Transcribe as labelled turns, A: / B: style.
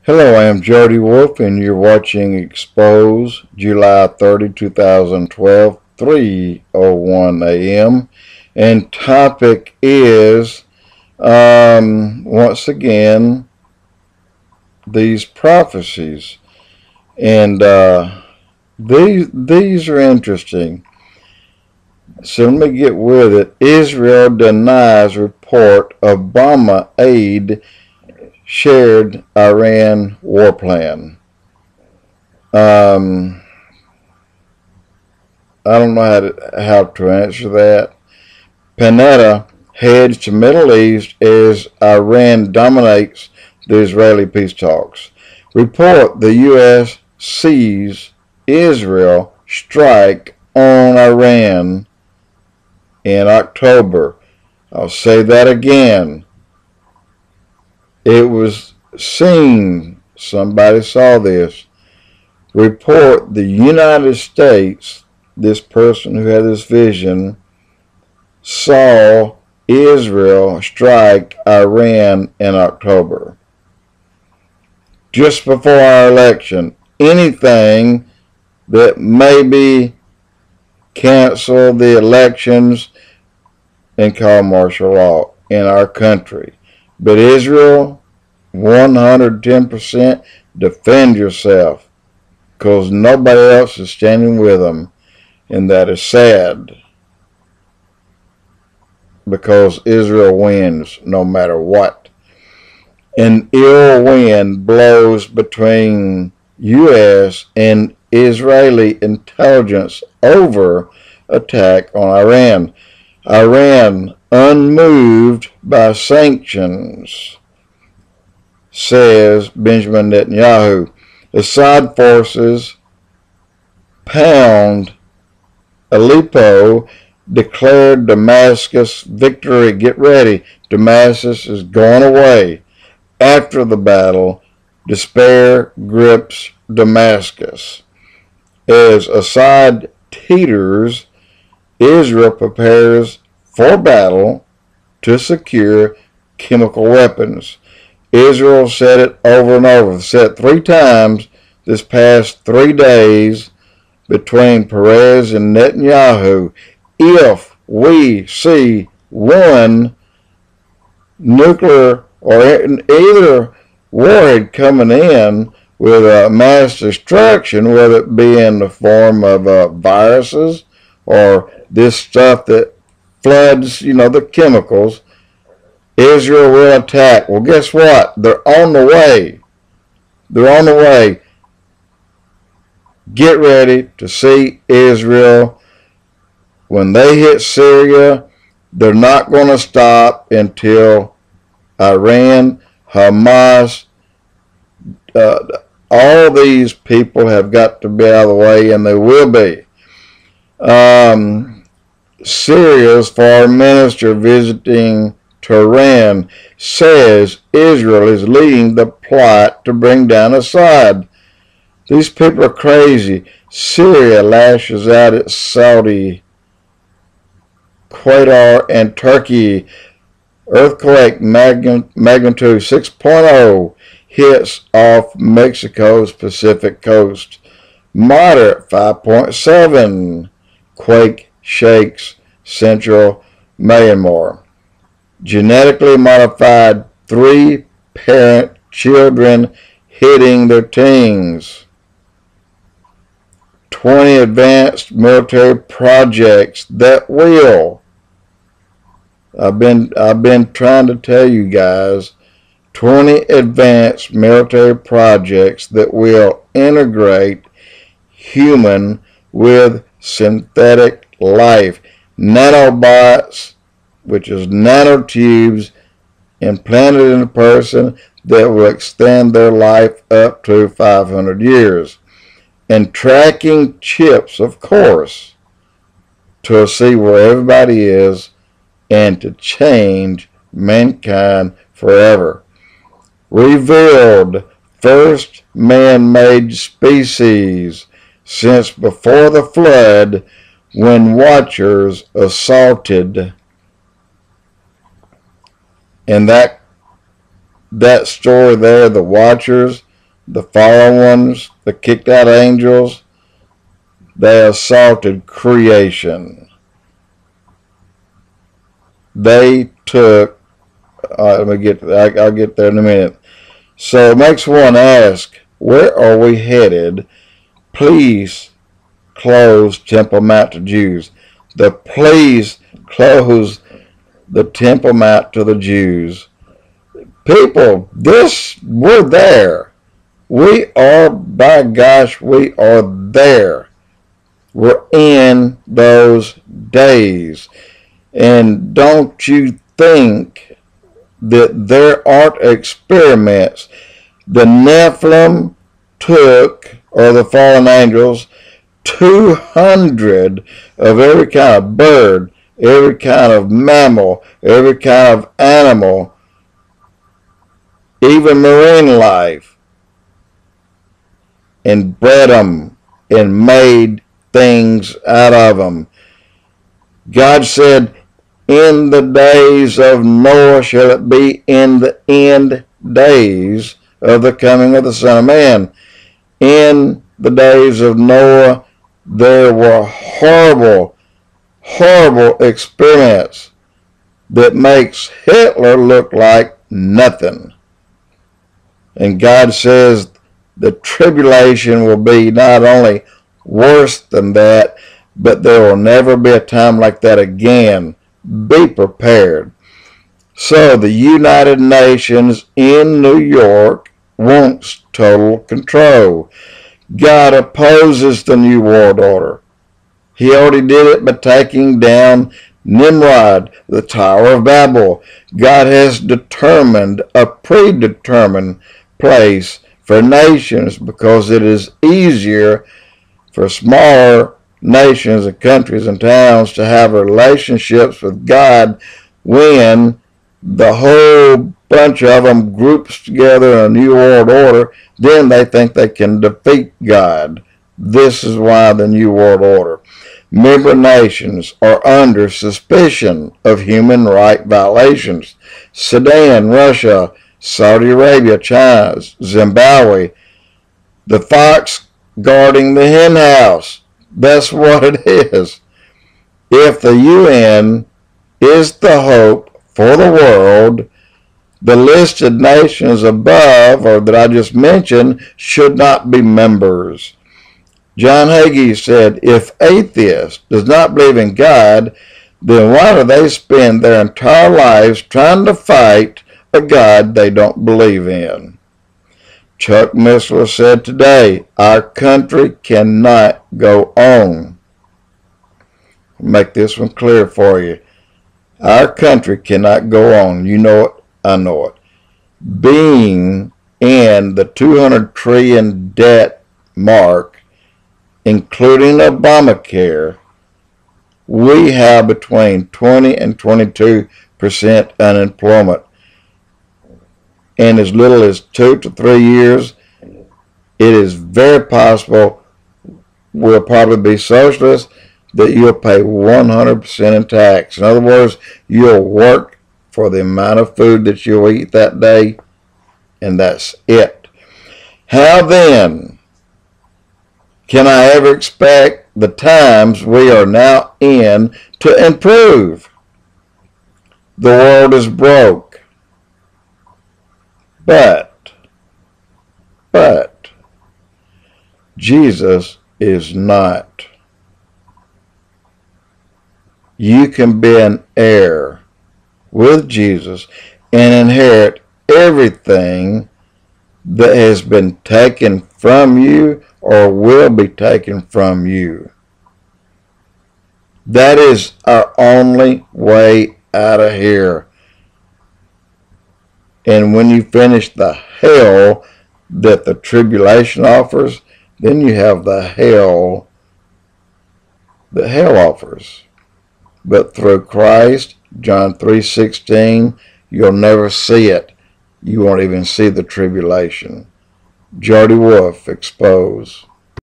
A: Hello, I am Jody Wolf, and you're watching Expoz, July 30, 2012, 3:01 a.m. And topic is, once again, these prophecies. And these are interesting. So let me get with it. Israel denies report Obama aide shared Iran war plan. I don't know how to answer that. Panetta heads to Middle East as Iran dominates the Israeli peace talks. Report the U.S. sees Israel strike on Iran in October. I'll say that again. It was seen, somebody saw this, report the United States, this person who had this vision, saw Israel strike Iran in October. Just before our election, anything that maybe cancel the elections and call martial law in our country. But Israel, 110% defend yourself, because nobody else is standing with them, and that is sad, because Israel wins no matter what. An ill wind blows between U.S. and Israeli intelligence over attack on Iran. Iran unmoved by sanctions, says Benjamin Netanyahu. Assad forces pound Aleppo, declared Damascus victory. Get ready. Damascus is going away. After the battle, despair grips Damascus. As Assad teeters, Israel prepares for battle to secure chemical weapons. Israel said it over and over, said it 3 times this past 3 days between Perez and Netanyahu. If we see one nuclear or either warhead coming in with mass destruction, whether it be in the form of viruses or this stuff that floods, the chemicals, Israel will attack. Well, guess what? They're on the way. They're on the way. Get ready to see Israel. When they hit Syria, they're not going to stop until Iran, Hamas, all these people have got to be out of the way, and they will be. Syria's foreign minister visiting Tehran says Israel is leading the plot to bring down Assad. These people are crazy. Syria lashes out at Saudi, Qatar, and Turkey. Earthquake magnitude 6.0 hits off Mexico's Pacific coast. Moderate 5.7 quake shakes central Myanmar. Genetically modified 3-parent children hitting their teens. 20 advanced military projects that will, I've been trying to tell you guys, 20 advanced military projects that will integrate human with synthetic life. Nanobots, which is nanotubes implanted in a person that will extend their life up to 500 years. And tracking chips, of course, to see where everybody is and to change mankind forever. Revealed first man-made species since before the flood, when watchers assaulted. And that story there, the watchers, the fallen ones, the kicked out angels, they assaulted creation. They took, I'll get there in a minute. So it makes one ask, where are we headed? Please close Temple Mount to Jews. Please close the Temple Mount to the Jews. People, we're there. We are, by gosh, we are there. We're in those days. And don't you think that there aren't experiments? The Nephilim took, or the fallen angels, 200 of every kind of bird, every kind of mammal, every kind of animal, even marine life, and bred them and made things out of them. God said, in the days of Noah shall it be, in the end days of the coming of the Son of Man. In the days of Noah, there were horrible, horrible experiments that makes Hitler look like nothing. And God says the tribulation will be not only worse than that, but there will never be a time like that again. Be prepared. So the United Nations in New York wants total control. God opposes the New World Order. He already did it by taking down Nimrod, the Tower of Babel. God has determined a predetermined place for nations because it is easier for smaller nations and countries and towns to have relationships with God when the whole bunch of them groups together in a new world order. Then they think they can defeat God. This is why the New World Order. Member nations are under suspicion of human rights violations. Sudan, Russia, Saudi Arabia, China, Zimbabwe, the fox guarding the hen house. That's what it is. If the UN is the hope for the world, the listed nations above, or that I just mentioned, should not be members. John Hagee said, if atheists does not believe in God, then why do they spend their entire lives trying to fight a God they don't believe in? Chuck Missler said today, our country cannot go on. I'll make this one clear for you. Our country cannot go on. You know it, I know it. Being in the 200 trillion debt mark, including Obamacare, we have between 20 and 22% unemployment. In as little as 2 to 3 years, it is very possible we'll probably be socialists that you'll pay 100% in tax. In other words, you'll work for the amount of food that you'll eat that day, and that's it. How then can I ever expect the times we are now in to improve? The world is broke. But Jesus is not. You can be an heir with Jesus and inherit everything that has been taken from you or will be taken from you. That is our only way out of here. And when you finish the hell that the tribulation offers, then you have the hell that hell offers. But through Christ, John 3:16, you'll never see it. You won't even see the tribulation. Jody Wolf, Expoz.